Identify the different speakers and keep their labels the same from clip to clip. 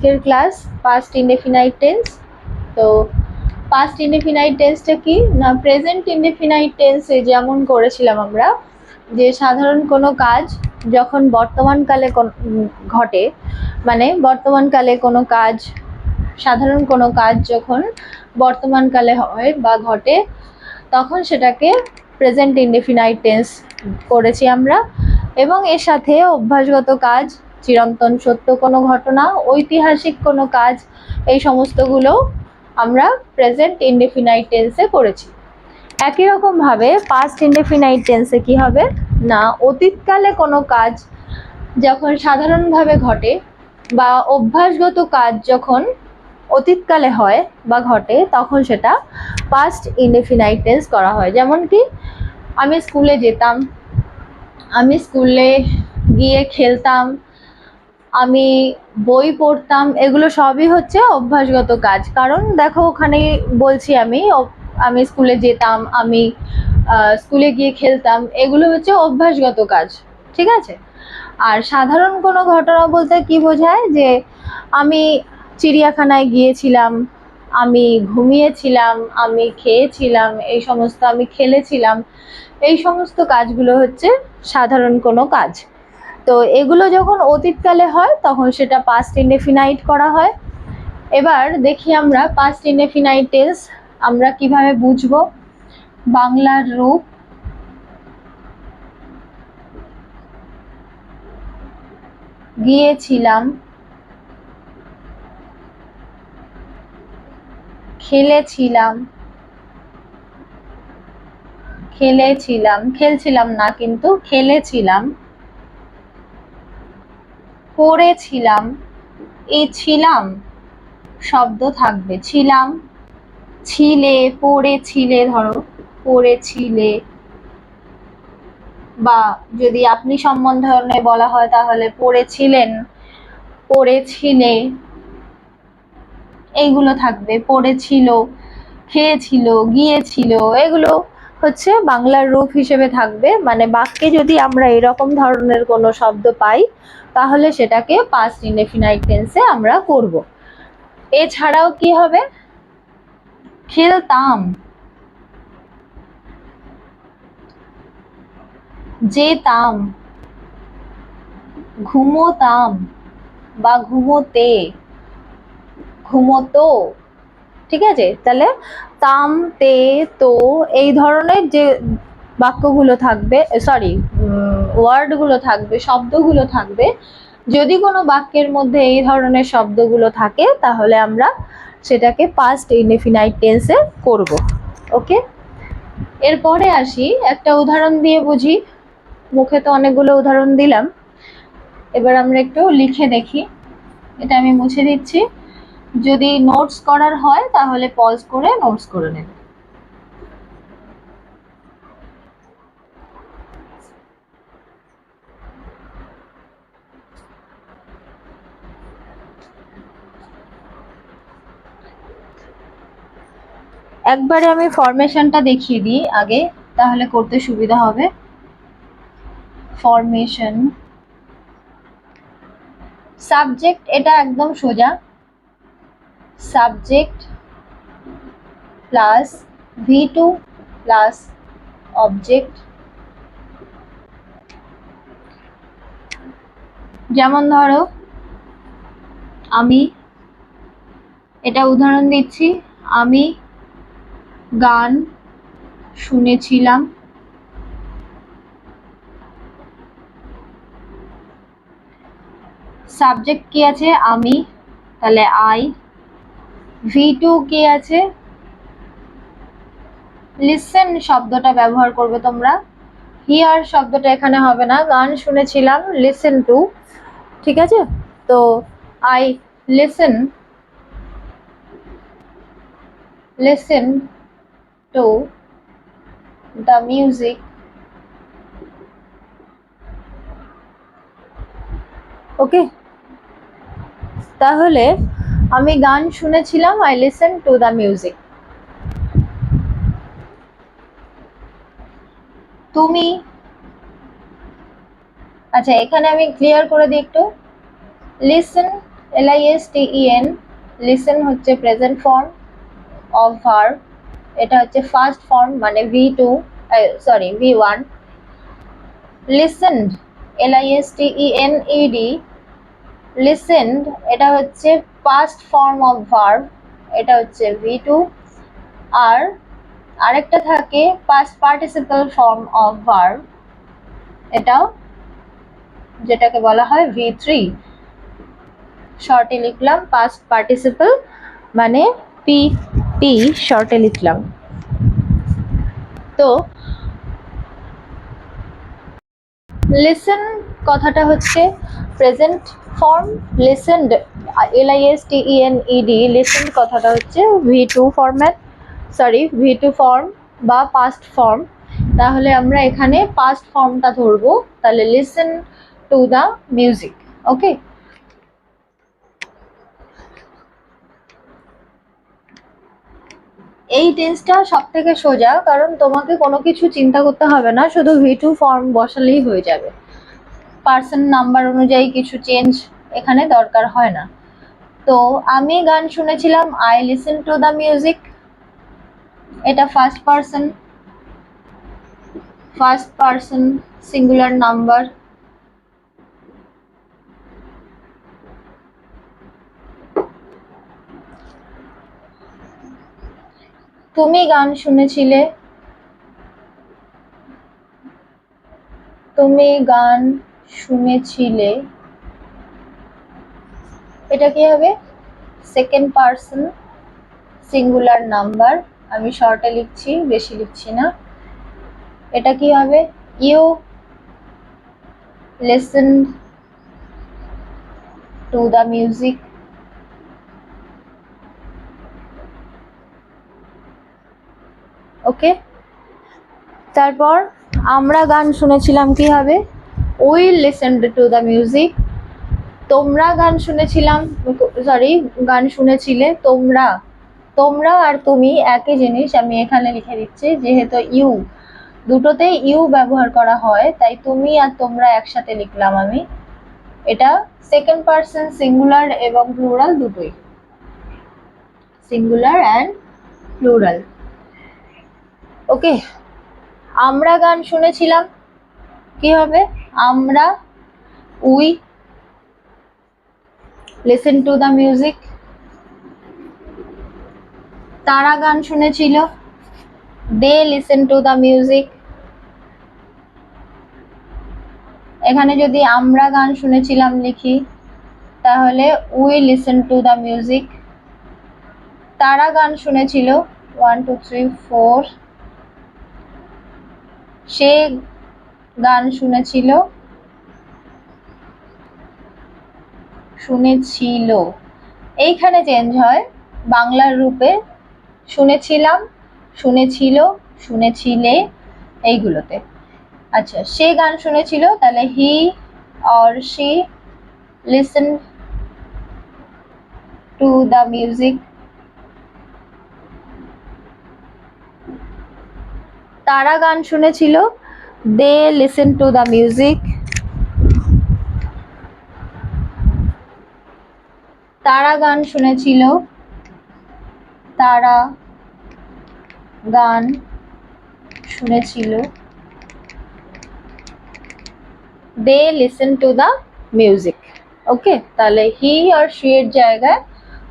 Speaker 1: এর class past indefinite tense. তো past indefinite টেন্সটা কি না, প্রেজেন্ট ইনডেফিনাইট টেন্সে যেমন করেছিলাম আমরা, যে সাধারণ কোনো কাজ যখন বর্তমানকালে ঘটে, মানে বর্তমানকালে কোনো কাজ, সাধারণ কোনো কাজ যখন বর্তমানকালে হয় বা ঘটে, তখন সেটাকে প্রেজেন্ট ইনডেফিনাইট টেন্স করেছি আমরা। এবং এর সাথে অভ্যাসগত কাজ, চিরন্তন সত্য কোনো ঘটনা, ঐতিহাসিক কোনো কাজ, এই সমস্তগুলো আমরা প্রেজেন্ট ইনডেফিনাইট টেন্সে করেছি। একই রকমভাবে পাস্ট ইনডেফিনাইট টেন্সে কি হবে না, অতীতকালে কোনো কাজ যখন সাধারণভাবে ঘটে বা অভ্যাসগত কাজ যখন অতীতকালে হয় বা ঘটে, তখন সেটা পাস্ট ইনডেফিনাইট টেন্স করা হয়। যেমন কি, আমি স্কুলে যেতাম, আমি স্কুলে গিয়ে খেলতাম, আমি বই পড়তাম, এগুলো সবই হচ্ছে অভ্যাসগত কাজ। কারণ দেখো ওখানে বলছি আমি স্কুলে যেতাম, আমি স্কুলে গিয়ে খেলতাম, এগুলো হচ্ছে অভ্যাসগত কাজ, ঠিক আছে। আর সাধারণ কোনো ঘটনা বলতে কি বোঝায়, যে আমি চিড়িয়াখানায় গিয়েছিলাম, আমি ঘুমিয়েছিলাম, আমি খেয়েছিলাম, এই সমস্ত, আমি খেলেছিলাম, এই সমস্ত কাজগুলো হচ্ছে সাধারণ কোনো কাজ। তো এগুলো যখন অতীতকালে হয় তখন সেটা পাস্ট ইনডেফিনাইট করা হয়। এবার দেখি আমরা পাস্ট ইনডেফিনাইট টেন্স আমরা কিভাবে বুঝবো। বাংলার রূপ, গিয়েছিলাম, খেলেছিলাম, খেলছিলাম না কিন্তু খেলেছিলাম, পড়েছিলাম, এই ছিলাম শব্দ থাকবে, ছিলাম, ছিলে, পড়েছিলে, ধরো পড়েছিলে, বা যদি আপনি সম্বন্ধে বলা হয় তাহলে পড়েছিলেন, পড়েছিলে, এইগুলো থাকবে, পড়েছিল, খেয়েছিল, গিয়েছিল, এগুলো হচ্ছে বাংলার রূপ হিসেবে থাকবে। মানে বাক্যে যদি আমরা এরকম ধরনের কোনো শব্দ পাই তাহলে সেটাকে পাস্ট ইনডেফিনাইট টেন্সে আমরা করব। এছাড়াও কি হবে, খেলতাম, যেতাম, ঘুমোতাম বা ঘুমোতে, ঘুমোতো, ঠিক আছে। তাহলে তাম, তে, তো, এই ধরনের যে বাক্যগুলো থাকবে, সরি ওয়ার্ডগুলো থাকবে, শব্দগুলো থাকবে, যদি কোনো বাক্যের মধ্যে এই ধরনের শব্দগুলো থাকে তাহলে আমরা সেটাকে পাস্ট ইনডেফিনাইট টেন্সে করব। ওকে, এরপরে আসি একটা উদাহরণ দিয়ে বুঝি। মুখে তো অনেকগুলো উদাহরণ দিলাম, এবার আমরা একটু লিখে দেখি। এটা আমি মুছে দিচ্ছি, যদি নোটস করার হয় তাহলে পজ করে নোটস করে নেবে। একবারে আমি ফরমেশনটা দেখিয়ে দিই আগে, তাহলে করতে সুবিধা হবে। ফরমেশন, সাবজেক্ট, এটা একদম সোজা, subject plus V2 plus object. যেমন ধরো আমি, এটা উদাহরণ দিচ্ছি, আমি গান শুনেছিলাম, সাবজেক্ট কি আছে আমি, তাহলে আই। V2 কি আছে, লিসেন শব্দটা ব্যবহার করবে তোমরা, হিয়ার শব্দটা এখানে হবে না, গান শুনেছিলাম, লিসেন টু, ঠিক আছে। তো I listen, listen to the music, okay. তাহলে আমি গান শুনেছিলাম, I listen to the music. তুমি, আচ্ছা এখানে আমি ক্লিয়ার করে দিই একটু, লিসেন LISTEN লিসেন হচ্ছে প্রেজেন্ট ফর্ম অফ ভার্ব, এটা হচ্ছে ফার্স্ট ফর্ম মানে V2 সরি V1। লিসেনড LISTENED লিসেনড এটা হচ্ছে পাস্ট ফর্ম অফ ভার্ব, এটা হচ্ছে V2। আর আরেকটা থাকে past participle form of verb, এটাও যেটাকে বলা হয় V3। শর্টে লিখলাম পাস্ট পার্টিসিপল মানে PP শর্টে লিখলাম। তো লিসেন কথাটা হচ্ছে প্রেজেন্ট ফর্ম, লিসেনড LISTENED লিসেন্ড কথাটা হচ্ছে V2 format, sorry V2 form বা পাস্ট ফর্ম। তাহলে আমরা এখানে পাস্ট ফর্মটা ধরবো, তাহলে লিসেন টু দ্য মিউজিক। ওকে, এই টেন্সটা সব থেকে সোজা, কারণ তোমাকে কোনো কিছু চিন্তা করতে হবে না, শুধু V2 ফর্ম বসালেই হয়ে যাবে। পার্সন নাম্বার অনুযায়ী কিছু চেঞ্জ এখানে দরকার হয় না। তো আমি গান শুনেছিলাম, I listen to the music, এটা ফার্স্ট পার্সন সিঙ্গুলার নাম্বার। তুমি গান শুনেছিলে, এটা কি হবে? সেকেন্ড পার্সন সিঙ্গুলার নাম্বার, আমি শর্টে লিখছি, বেশি লিখছি না। এটা কি হবে? You listen to the music. Okay, তারপর আমরা গান শুনেছিলাম কি হবে? We listened to the music. তোমরা গান শুনেছিলে, তোমরা আর তুমি একই জিনিস, আমি এখানে লিখে দিচ্ছি, যেহেতু ইউ দুটোতেই ইউ ব্যবহার করা হয়, তাই তুমি আর তোমরা একসাথে লিখলাম আমি। এটা সেকেন্ড পার্সন সিঙ্গুলার এবং প্লুরাল দুটোই, সিঙ্গুলার অ্যান্ড প্লুরাল। ওকে, আমরা গান শুনেছিলাম কি হবে? আমরা we listen to the music. তারা গান শুনেছিল, they listen to the music. এখানে যদি আমরা গান শুনেছিলাম লিখি, তাহলে we listen to the music. তারা গান শুনেছিল, 1 2 3 4, সে গান শুনেছিল, এইখানে চেঞ্জ হয় বাংলার রূপে, শুনেছিলাম, শুনেছিল, শুনেছিলে, এইগুলোতে। আচ্ছা, সে গান শুনেছিল, তাহলে he or she listen to the music. তারা গান শুনেছিল, they listen to the music. তারা গান শুনেছিল, তারা গান শুনেছিল, they listen to the music. Okay, তাহলে হি আর শি এর জায়গায়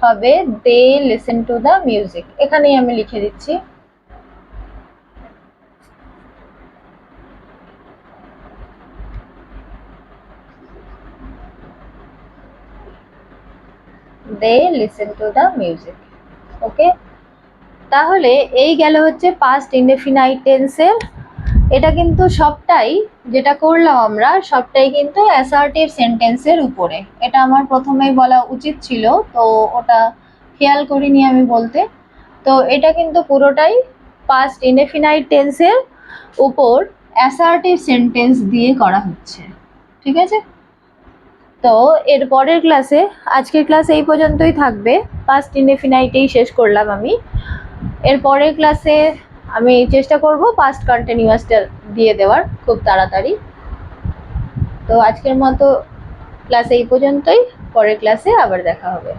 Speaker 1: হবে they listen to the music, এখানেই আমি লিখে দিচ্ছি। they listen to the music। ওকে, তাহলে এই গেল হচ্ছে পাস্ট ইনডেফিনাইট টেন্সের। এটা কিন্তু সবটাই যেটা করলাম আমরা, সবটাই কিন্তু অ্যাসার্টিভ সেন্টেন্সের উপরে। এটা আমার প্রথমেই বলা উচিত ছিল, তো ওটা খেয়াল করিনি আমি বলতে। তো এটা কিন্তু পুরোটাই পাস্ট ইনডেফিনাইট টেন্সের উপর অ্যাসার্টিভ সেন্টেন্স দিয়ে করা হচ্ছে, ঠিক আছে? তো এর পরের ক্লাসে, আজকের ক্লাস এই পর্যন্তই থাকবে, পাস্ট ইনডেফিনাইটেই শেষ করলাম আমি। এর পরের ক্লাসে আমি চেষ্টা করব পাস্ট কন্টিনিউয়াসটা দিয়ে দেওয়ার খুব তাড়াতাড়ি। তো আজকের মতো ক্লাস এই পর্যন্তই। পরের ক্লাসে আবার দেখা হবে।